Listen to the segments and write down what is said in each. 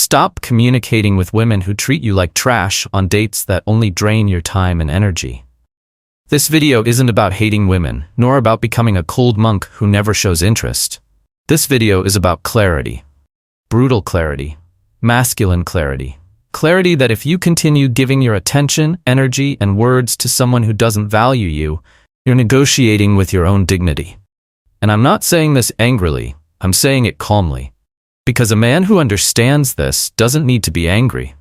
Stop communicating with women who treat you like trash on dates that only drain your time and energy. This video isn't about hating women, nor about becoming a cold monk who never shows interest. This video is about clarity. Brutal clarity. Masculine clarity. Clarity that if you continue giving your attention, energy, and words to someone who doesn't value you, you're negotiating with your own dignity. And I'm not saying this angrily, I'm saying it calmly. Because a man who understands this doesn't need to be angry.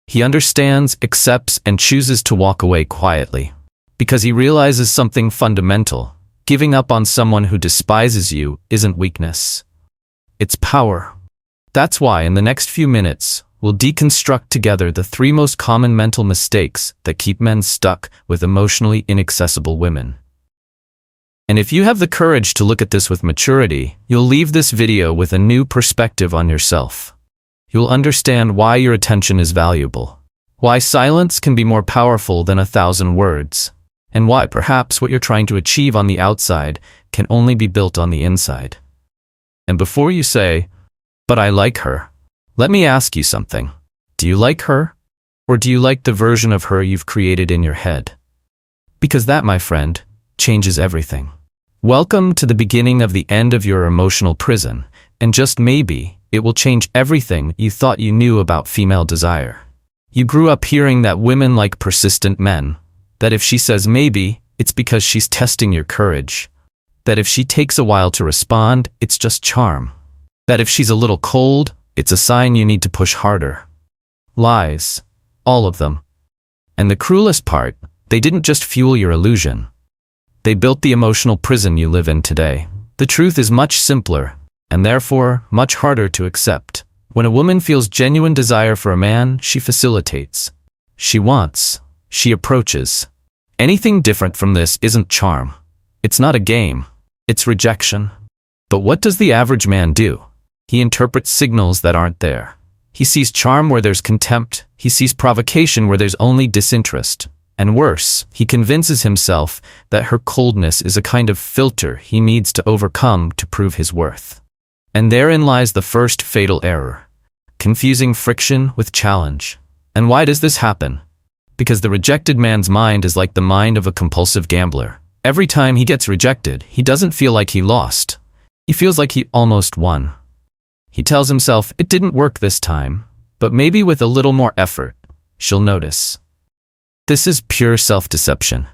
He understands, accepts, and chooses to walk away quietly. Because he realizes something fundamental. Giving up on someone who despises you isn't weakness. It's power. That's why in the next few minutes, we'll deconstruct together the 3 most common mental mistakes that keep men stuck with emotionally inaccessible women. And if you have the courage to look at this with maturity, you'll leave this video with a new perspective on yourself. You'll understand why your attention is valuable, why silence can be more powerful than 1,000 words, and why perhaps what you're trying to achieve on the outside can only be built on the inside. And before you say, "But I like her," let me ask you something. Do you like her? Or do you like the version of her you've created in your head? Because that, my friend, changes everything. Welcome to the beginning of the end of your emotional prison, and just maybe, it will change everything you thought you knew about female desire. You grew up hearing that women like persistent men, that if she says maybe, it's because she's testing your courage, that if she takes a while to respond, it's just charm, that if she's a little cold, it's a sign you need to push harder. Lies. All of them. And the cruelest part, they didn't just fuel your illusion. They built the emotional prison you live in today. The truth is much simpler, and therefore much harder to accept. When a woman feels genuine desire for a man, she facilitates. She wants. She approaches. Anything different from this isn't charm. It's not a game. It's rejection. But what does the average man do? He interprets signals that aren't there. He sees charm where there's contempt. He sees provocation where there's only disinterest. And worse, he convinces himself that her coldness is a kind of filter he needs to overcome to prove his worth. And therein lies the first fatal error. Confusing friction with challenge. And why does this happen? Because the rejected man's mind is like the mind of a compulsive gambler. Every time he gets rejected, he doesn't feel like he lost. He feels like he almost won. He tells himself, it didn't work this time, but maybe with a little more effort, she'll notice. This is pure self-deception.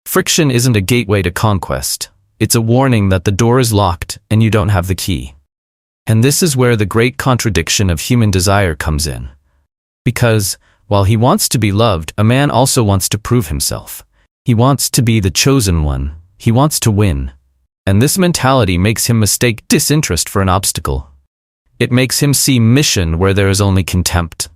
Friction isn't a gateway to conquest. It's a warning that the door is locked and you don't have the key. And this is where the great contradiction of human desire comes in. Because, while he wants to be loved, a man also wants to prove himself. He wants to be the chosen one. He wants to win. And this mentality makes him mistake disinterest for an obstacle. It makes him see mission where there is only contempt.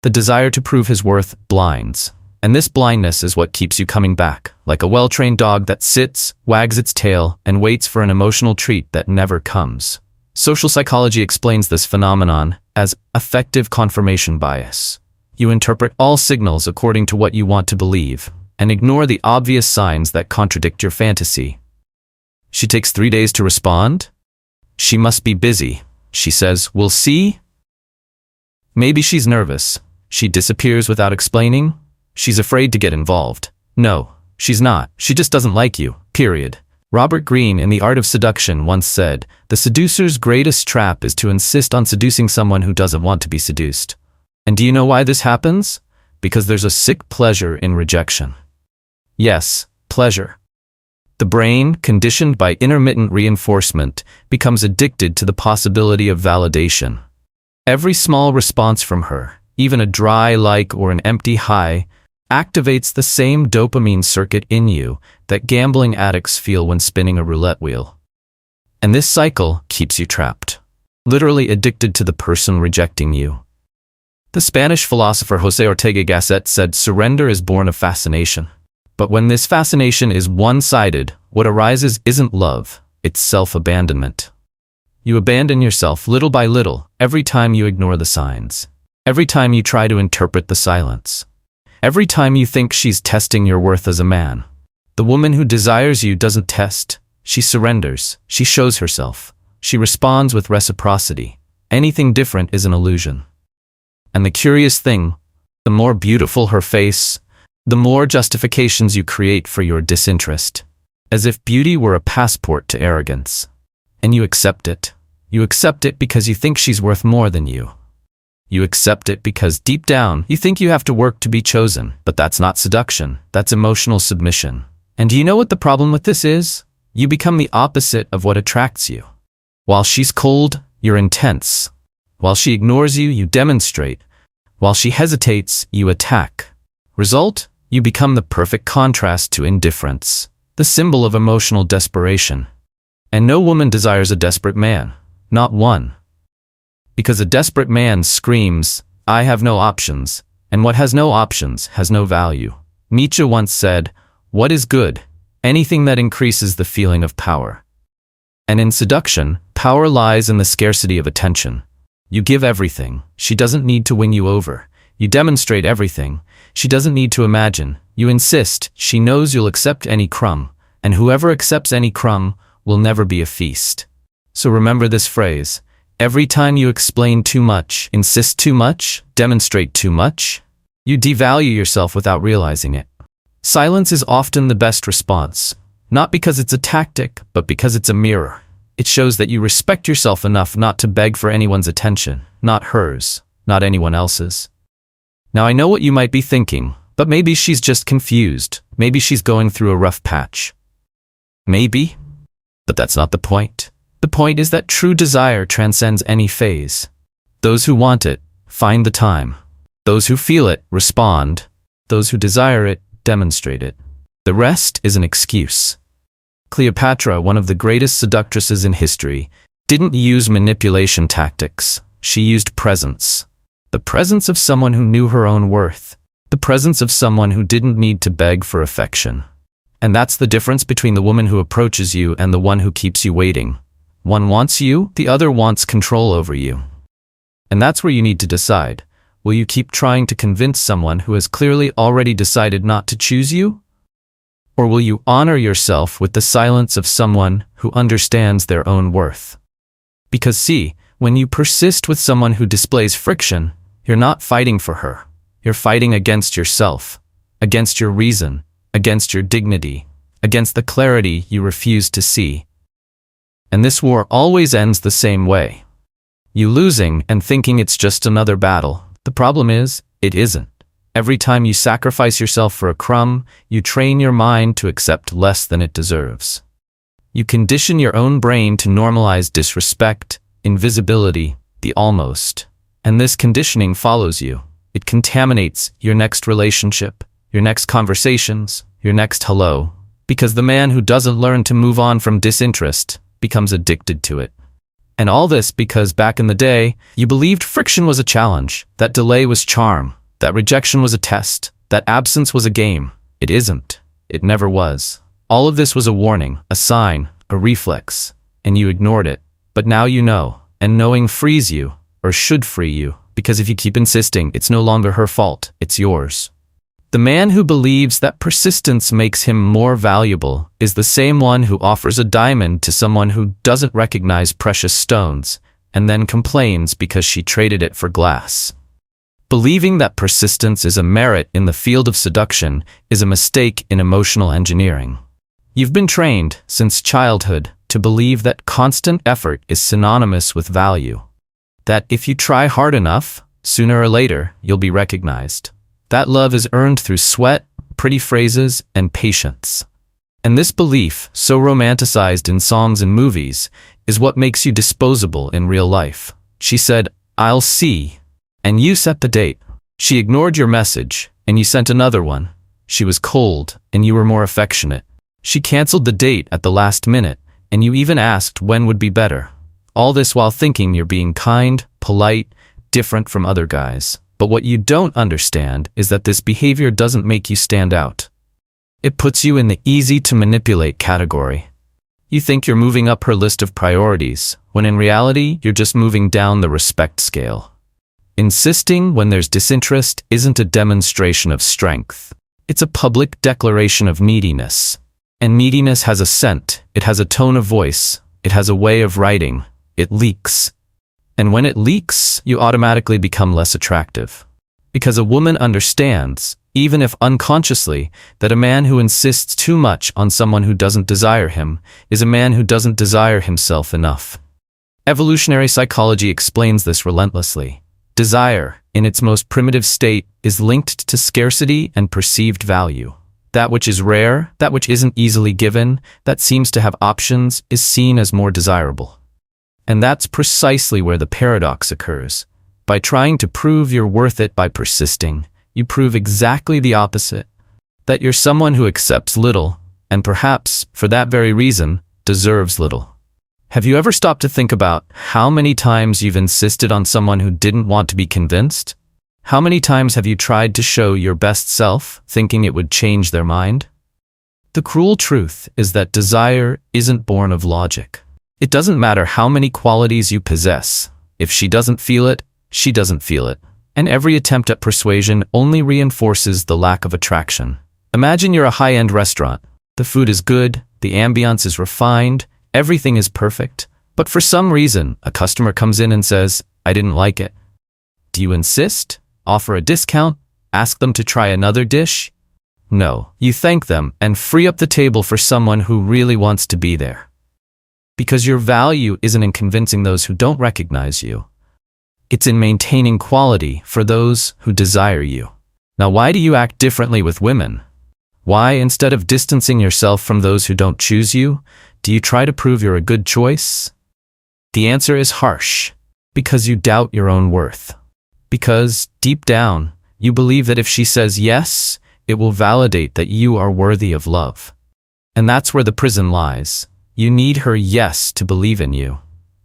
The desire to prove his worth blinds. And this blindness is what keeps you coming back, like a well-trained dog that sits, wags its tail, and waits for an emotional treat that never comes. Social psychology explains this phenomenon as affective confirmation bias. You interpret all signals according to what you want to believe, and ignore the obvious signs that contradict your fantasy. She takes 3 days to respond? She must be busy. She says, "We'll see." Maybe she's nervous. She disappears without explaining. She's afraid to get involved. No, she's not. She just doesn't like you, period. Robert Greene in The Art of Seduction once said, "The seducer's greatest trap is to insist on seducing someone who doesn't want to be seduced." And do you know why this happens? Because there's a sick pleasure in rejection. Yes, pleasure. The brain, conditioned by intermittent reinforcement, becomes addicted to the possibility of validation. Every small response from her, even a dry like or an empty hi, activates the same dopamine circuit in you that gambling addicts feel when spinning a roulette wheel. And this cycle keeps you trapped, literally addicted to the person rejecting you. The Spanish philosopher José Ortega Gasset said, "Surrender is born of fascination." But when this fascination is one-sided, what arises isn't love, it's self-abandonment. You abandon yourself little by little, every time you ignore the signs. Every time you try to interpret the silence. Every time you think she's testing your worth as a man. The woman who desires you doesn't test. She surrenders. She shows herself. She responds with reciprocity. Anything different is an illusion. And the curious thing, the more beautiful her face, the more justifications you create for your disinterest. As if beauty were a passport to arrogance. And you accept it. You accept it because you think she's worth more than you. You accept it because deep down, you think you have to work to be chosen. But that's not seduction. That's emotional submission. And do you know what the problem with this is? You become the opposite of what attracts you. While she's cold, you're intense. While she ignores you, you demonstrate. While she hesitates, you attack. Result? You become the perfect contrast to indifference. The symbol of emotional desperation. And no woman desires a desperate man. Not one. Because a desperate man screams, "I have no options," and what has no options has no value. Nietzsche once said, "What is good? Anything that increases the feeling of power." And in seduction, power lies in the scarcity of attention. You give everything. She doesn't need to win you over. You demonstrate everything. She doesn't need to imagine. You insist. She knows you'll accept any crumb. And whoever accepts any crumb will never be a feast. So remember this phrase. Every time you explain too much, insist too much, demonstrate too much, you devalue yourself without realizing it. Silence is often the best response. Not because it's a tactic, but because it's a mirror. It shows that you respect yourself enough not to beg for anyone's attention. Not hers. Not anyone else's. Now I know what you might be thinking, but maybe she's just confused. Maybe she's going through a rough patch. Maybe. But that's not the point. The point is that true desire transcends any phase. Those who want it, find the time. Those who feel it, respond. Those who desire it, demonstrate it. The rest is an excuse. Cleopatra, one of the greatest seductresses in history, didn't use manipulation tactics. She used presence. The presence of someone who knew her own worth. The presence of someone who didn't need to beg for affection. And that's the difference between the woman who approaches you and the one who keeps you waiting. One wants you, the other wants control over you. And that's where you need to decide. Will you keep trying to convince someone who has clearly already decided not to choose you? Or will you honor yourself with the silence of someone who understands their own worth? Because see, when you persist with someone who displays friction, you're not fighting for her. You're fighting against yourself, against your reason, against your dignity, against the clarity you refuse to see. And this war always ends the same way. You losing and thinking it's just another battle. The problem is, it isn't. Every time you sacrifice yourself for a crumb, you train your mind to accept less than it deserves. You condition your own brain to normalize disrespect, invisibility, the almost. And this conditioning follows you. It contaminates your next relationship, your next conversations, your next hello. Because the man who doesn't learn to move on from disinterest becomes addicted to it. And all this because back in the day, you believed friction was a challenge, that delay was charm, that rejection was a test, that absence was a game. It isn't. It never was. All of this was a warning, a sign, a reflex, and you ignored it. But now you know, and knowing frees you, or should free you, because if you keep insisting, it's no longer her fault, it's yours. The man who believes that persistence makes him more valuable is the same one who offers a diamond to someone who doesn't recognize precious stones, and then complains because she traded it for glass. Believing that persistence is a merit in the field of seduction is a mistake in emotional engineering. You've been trained, since childhood, to believe that constant effort is synonymous with value. That if you try hard enough, sooner or later, you'll be recognized. That love is earned through sweat, pretty phrases, and patience. And this belief, so romanticized in songs and movies, is what makes you disposable in real life. She said, "I'll see," and you set the date. She ignored your message, and you sent another one. She was cold, and you were more affectionate. She canceled the date at the last minute, and you even asked when would be better. All this while thinking you're being kind, polite, different from other guys. But what you don't understand is that this behavior doesn't make you stand out. It puts you in the easy-to-manipulate category. You think you're moving up her list of priorities, when in reality, you're just moving down the respect scale. Insisting when there's disinterest isn't a demonstration of strength. It's a public declaration of neediness. And neediness has a scent, it has a tone of voice, it has a way of writing, it leaks. And when it leaks, you automatically become less attractive. Because a woman understands, even if unconsciously, that a man who insists too much on someone who doesn't desire him is a man who doesn't desire himself enough. Evolutionary psychology explains this relentlessly. Desire, in its most primitive state, is linked to scarcity and perceived value. That which is rare, that which isn't easily given, that seems to have options, is seen as more desirable. And that's precisely where the paradox occurs. By trying to prove you're worth it by persisting, you prove exactly the opposite. That you're someone who accepts little, and perhaps, for that very reason, deserves little. Have you ever stopped to think about how many times you've insisted on someone who didn't want to be convinced? How many times have you tried to show your best self, thinking it would change their mind? The cruel truth is that desire isn't born of logic. It doesn't matter how many qualities you possess. If she doesn't feel it, she doesn't feel it. And every attempt at persuasion only reinforces the lack of attraction. Imagine you're a high-end restaurant. The food is good, the ambiance is refined, everything is perfect. But for some reason, a customer comes in and says, "I didn't like it." Do you insist? Offer a discount? Ask them to try another dish? No, you thank them and free up the table for someone who really wants to be there. Because your value isn't in convincing those who don't recognize you. It's in maintaining quality for those who desire you. Now, why do you act differently with women? Why, instead of distancing yourself from those who don't choose you, do you try to prove you're a good choice? The answer is harsh. Because you doubt your own worth. Because, deep down, you believe that if she says yes, it will validate that you are worthy of love. And that's where the prison lies. You need her yes to believe in you.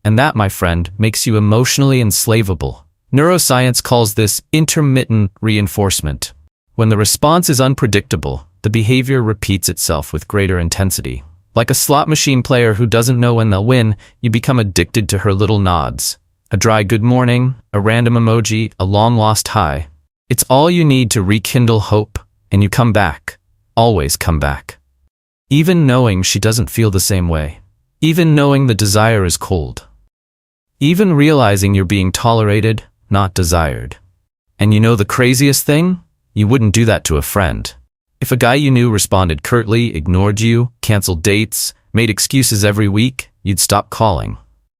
And that, my friend, makes you emotionally enslavable. Neuroscience calls this intermittent reinforcement. When the response is unpredictable, the behavior repeats itself with greater intensity. Like a slot machine player who doesn't know when they'll win, you become addicted to her little nods. A dry good morning, a random emoji, a long-lost hi. It's all you need to rekindle hope, and you come back. Always come back. Even knowing she doesn't feel the same way. Even knowing the desire is cold. Even realizing you're being tolerated, not desired. And you know the craziest thing? You wouldn't do that to a friend. If a guy you knew responded curtly, ignored you, canceled dates, made excuses every week, you'd stop calling.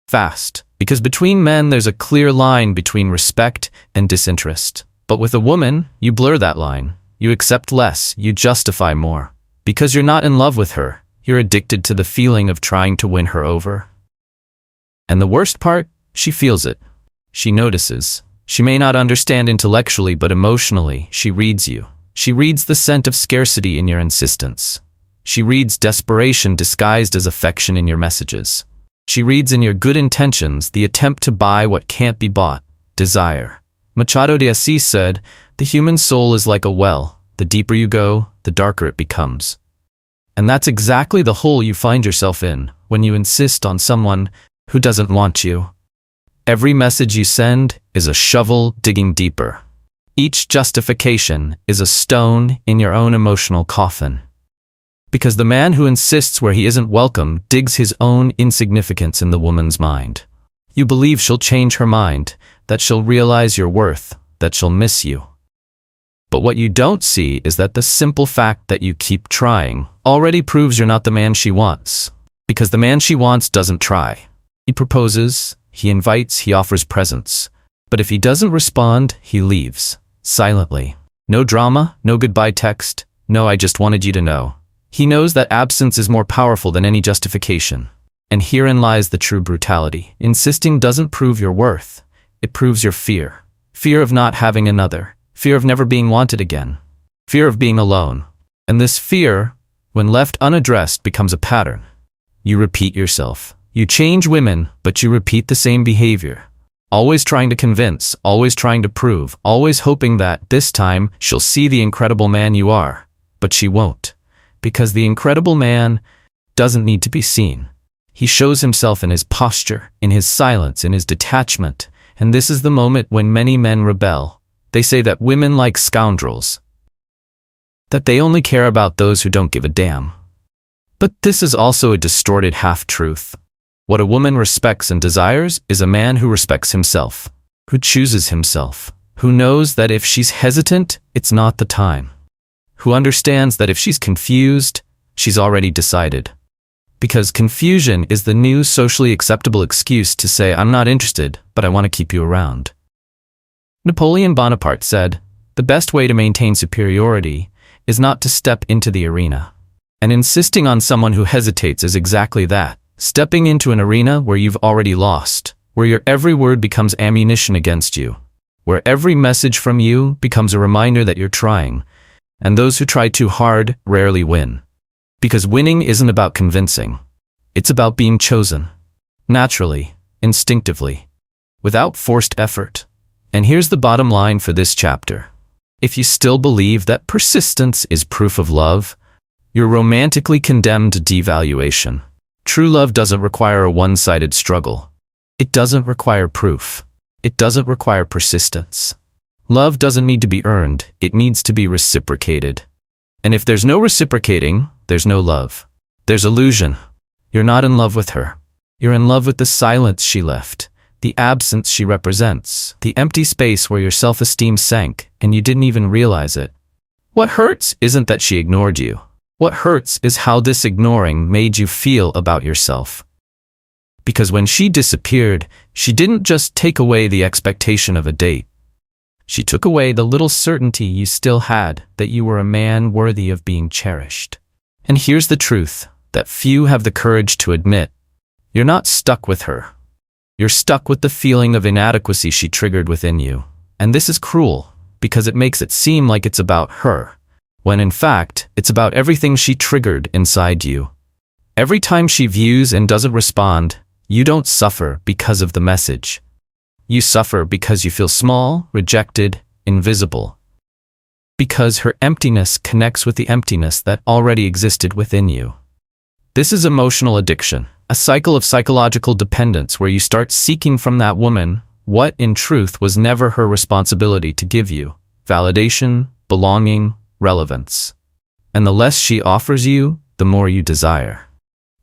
Fast. Because between men there's a clear line between respect and disinterest. But with a woman, you blur that line. You accept less, you justify more. Because you're not in love with her, you're addicted to the feeling of trying to win her over. And the worst part, she feels it. She notices. She may not understand intellectually, but emotionally, she reads you. She reads the scent of scarcity in your insistence. She reads desperation disguised as affection in your messages. She reads in your good intentions the attempt to buy what can't be bought, desire. Machado de Assis said, "The human soul is like a well. The deeper you go, the darker it becomes." And that's exactly the hole you find yourself in when you insist on someone who doesn't want you. Every message you send is a shovel digging deeper. Each justification is a stone in your own emotional coffin. Because the man who insists where he isn't welcome digs his own insignificance in the woman's mind. You believe she'll change her mind, that she'll realize your worth, that she'll miss you. But what you don't see is that the simple fact that you keep trying already proves you're not the man she wants. Because the man she wants doesn't try. He proposes, he invites, he offers presents. But if he doesn't respond, he leaves. Silently. No drama, no goodbye text, no "I just wanted you to know." He knows that absence is more powerful than any justification. And herein lies the true brutality. Insisting doesn't prove your worth. It proves your fear. Fear of not having another. Fear of never being wanted again. Fear of being alone. And this fear, when left unaddressed, becomes a pattern. You repeat yourself. You change women, but you repeat the same behavior. Always trying to convince, always trying to prove, always hoping that, this time, she'll see the incredible man you are. But she won't. Because the incredible man doesn't need to be seen. He shows himself in his posture, in his silence, in his detachment. And this is the moment when many men rebel. They say that women like scoundrels. That they only care about those who don't give a damn. But this is also a distorted half-truth. What a woman respects and desires is a man who respects himself, who chooses himself, who knows that if she's hesitant, it's not the time, who understands that if she's confused, she's already decided. Because confusion is the new socially acceptable excuse to say, I'm not interested, but I want to keep you around. Napoleon Bonaparte said, the best way to maintain superiority is not to step into the arena. And insisting on someone who hesitates is exactly that, stepping into an arena where you've already lost, where your every word becomes ammunition against you, where every message from you becomes a reminder that you're trying, and those who try too hard rarely win. Because winning isn't about convincing. It's about being chosen. Naturally, instinctively, without forced effort. And here's the bottom line for this chapter. If you still believe that persistence is proof of love, you're romantically condemned to devaluation. True love doesn't require a one-sided struggle. It doesn't require proof. It doesn't require persistence. Love doesn't need to be earned, it needs to be reciprocated. And if there's no reciprocating, there's no love. There's illusion. You're not in love with her. You're in love with the silence she left, the absence she represents, the empty space where your self-esteem sank and you didn't even realize it. What hurts isn't that she ignored you. What hurts is how this ignoring made you feel about yourself. Because when she disappeared, she didn't just take away the expectation of a date. She took away the little certainty you still had that you were a man worthy of being cherished. And here's the truth that few have the courage to admit. You're not stuck with her. You're stuck with the feeling of inadequacy she triggered within you. And this is cruel, because it makes it seem like it's about her, when in fact, it's about everything she triggered inside you. Every time she views and doesn't respond, you don't suffer because of the message. You suffer because you feel small, rejected, invisible. Because her emptiness connects with the emptiness that already existed within you. This is emotional addiction, a cycle of psychological dependence where you start seeking from that woman what in truth was never her responsibility to give you: validation, belonging, relevance. And the less she offers you, the more you desire.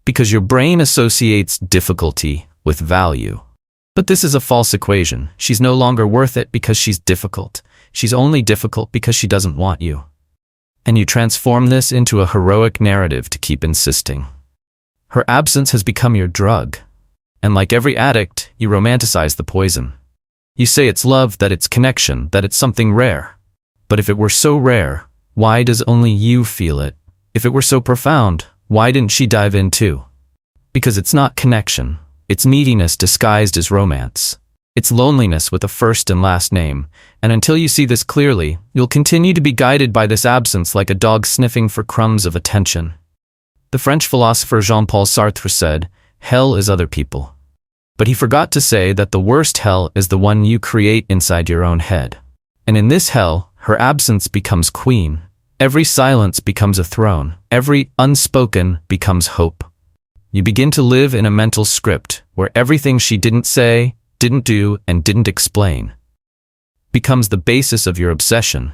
Because your brain associates difficulty with value. But this is a false equation. She's no longer worth it because she's difficult. She's only difficult because she doesn't want you. And you transform this into a heroic narrative to keep insisting. Her absence has become your drug. And like every addict, you romanticize the poison. You say it's love, that it's connection, that it's something rare. But if it were so rare, why does only you feel it? If it were so profound, why didn't she dive in too? Because it's not connection. It's neediness disguised as romance. It's loneliness with a first and last name. And until you see this clearly, you'll continue to be guided by this absence like a dog sniffing for crumbs of attention. The French philosopher Jean-Paul Sartre said, "Hell is other people." But he forgot to say that the worst hell is the one you create inside your own head. And in this hell, her absence becomes queen. Every silence becomes a throne. Every unspoken becomes hope. You begin to live in a mental script where everything she didn't say, didn't do, and didn't explain becomes the basis of your obsession.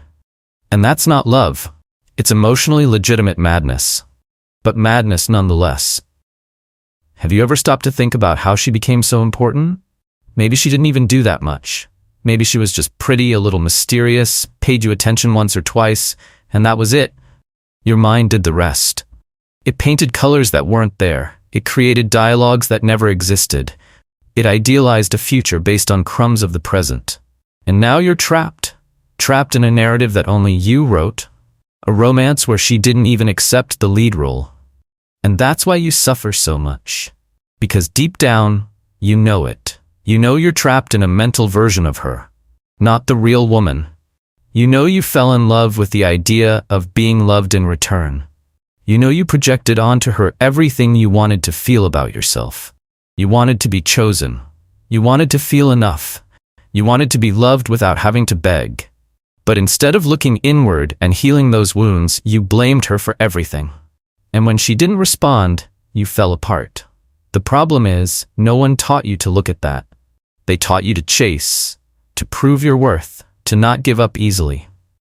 And that's not love. It's emotionally legitimate madness. But madness nonetheless. Have you ever stopped to think about how she became so important? Maybe she didn't even do that much. Maybe she was just pretty, a little mysterious, paid you attention once or twice, and that was it. Your mind did the rest. It painted colors that weren't there. It created dialogues that never existed. It idealized a future based on crumbs of the present. And now you're trapped. Trapped in a narrative that only you wrote. A romance where she didn't even accept the lead role. And that's why you suffer so much. Because deep down, you know it. You know you're trapped in a mental version of her. Not the real woman. You know you fell in love with the idea of being loved in return. You know you projected onto her everything you wanted to feel about yourself. You wanted to be chosen. You wanted to feel enough. You wanted to be loved without having to beg. But instead of looking inward and healing those wounds, you blamed her for everything. And when she didn't respond, you fell apart. The problem is, no one taught you to look at that. They taught you to chase, to prove your worth, to not give up easily.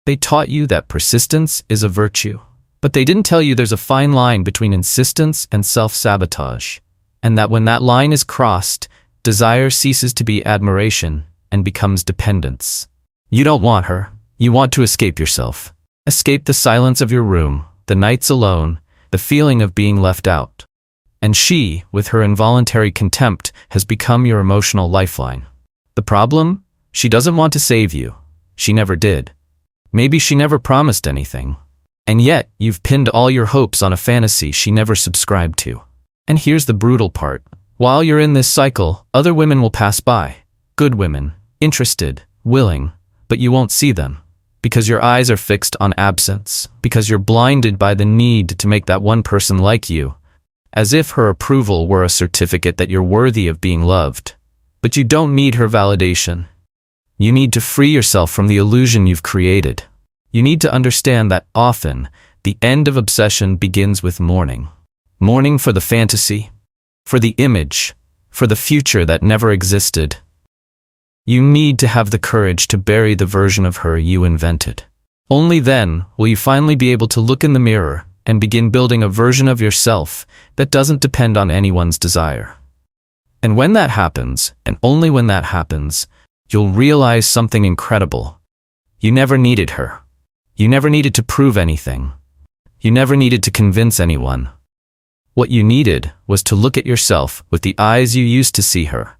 They taught you that persistence is a virtue. But they didn't tell you there's a fine line between insistence and self-sabotage. and that when that line is crossed, desire ceases to be admiration and becomes dependence. You don't want her. You want to escape yourself. Escape the silence of your room, the nights alone, the feeling of being left out. And she, with her involuntary contempt, has become your emotional lifeline. The problem? She doesn't want to save you. She never did. Maybe she never promised anything. And yet, you've pinned all your hopes on a fantasy she never subscribed to. And here's the brutal part. While you're in this cycle, other women will pass by. Good women, interested, willing, but you won't see them. Because your eyes are fixed on absence. Because you're blinded by the need to make that one person like you. As if her approval were a certificate that you're worthy of being loved. But you don't need her validation. You need to free yourself from the illusion you've created. You need to understand that often, the end of obsession begins with mourning. Mourning for the fantasy, for the image, for the future that never existed. You need to have the courage to bury the version of her you invented. Only then will you finally be able to look in the mirror and begin building a version of yourself that doesn't depend on anyone's desire. And when that happens, and only when that happens, you'll realize something incredible. You never needed her. You never needed to prove anything. You never needed to convince anyone. What you needed was to look at yourself with the eyes you used to see her.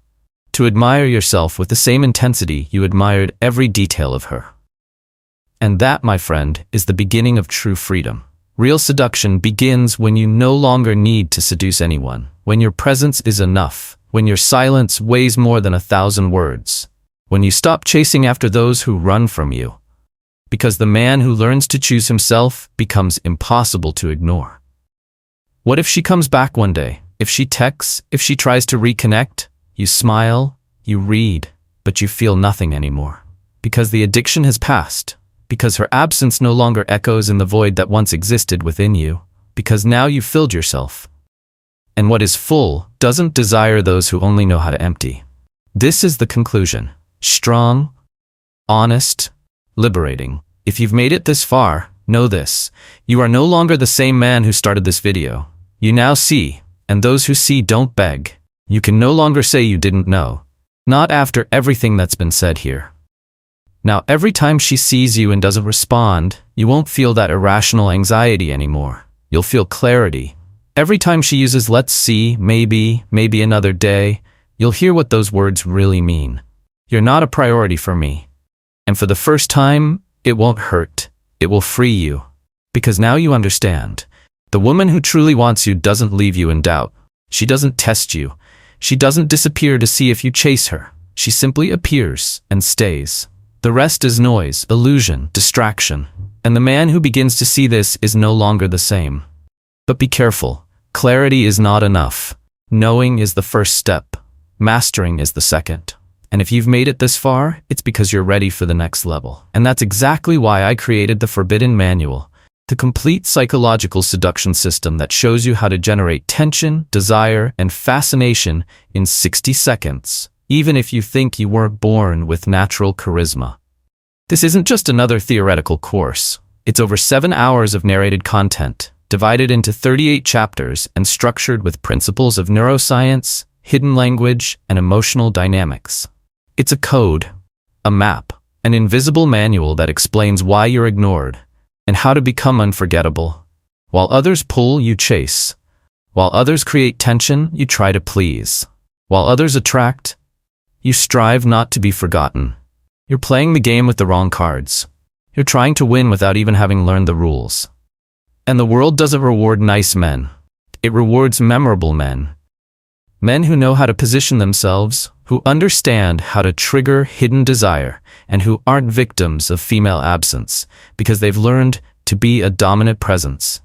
To admire yourself with the same intensity you admired every detail of her. And that, my friend, is the beginning of true freedom. Real seduction begins when you no longer need to seduce anyone, when your presence is enough, when your silence weighs more than 1,000 words, when you stop chasing after those who run from you. Because the man who learns to choose himself becomes impossible to ignore. What if she comes back one day? If she texts, if she tries to reconnect? You smile, you read, but you feel nothing anymore. Because the addiction has passed. Because her absence no longer echoes in the void that once existed within you. Because now you've filled yourself. And what is full doesn't desire those who only know how to empty. This is the conclusion. Strong, honest, liberating. If you've made it this far, know this. You are no longer the same man who started this video. You now see, and those who see don't beg. You can no longer say you didn't know. Not after everything that's been said here. Now, every time she sees you and doesn't respond, you won't feel that irrational anxiety anymore. You'll feel clarity. Every time she uses let's see, maybe another day, you'll hear what those words really mean. You're not a priority for me. And for the first time, it won't hurt. It will free you. Because now you understand. The woman who truly wants you doesn't leave you in doubt. She doesn't test you. She doesn't disappear to see if you chase her. She simply appears and stays. The rest is noise, illusion, distraction. And the man who begins to see this is no longer the same. But be careful. Clarity is not enough. Knowing is the first step. Mastering is the second. And if you've made it this far, it's because you're ready for the next level. And that's exactly why I created the Forbidden Manual. The complete psychological seduction system that shows you how to generate tension, desire, and fascination in 60 seconds, even if you think you weren't born with natural charisma. This isn't just another theoretical course. It's over 7 hours of narrated content, divided into 38 chapters and structured with principles of neuroscience, hidden language, and emotional dynamics. It's a code, a map, an invisible manual that explains why you're ignored, and how to become unforgettable. While others pull, you chase. While others create tension, you try to please. While others attract, you strive not to be forgotten. You're playing the game with the wrong cards. You're trying to win without even having learned the rules. And the world doesn't reward nice men. It rewards memorable men. Men who know how to position themselves, who understand how to trigger hidden desire, and who aren't victims of female absence, because they've learned to be a dominant presence.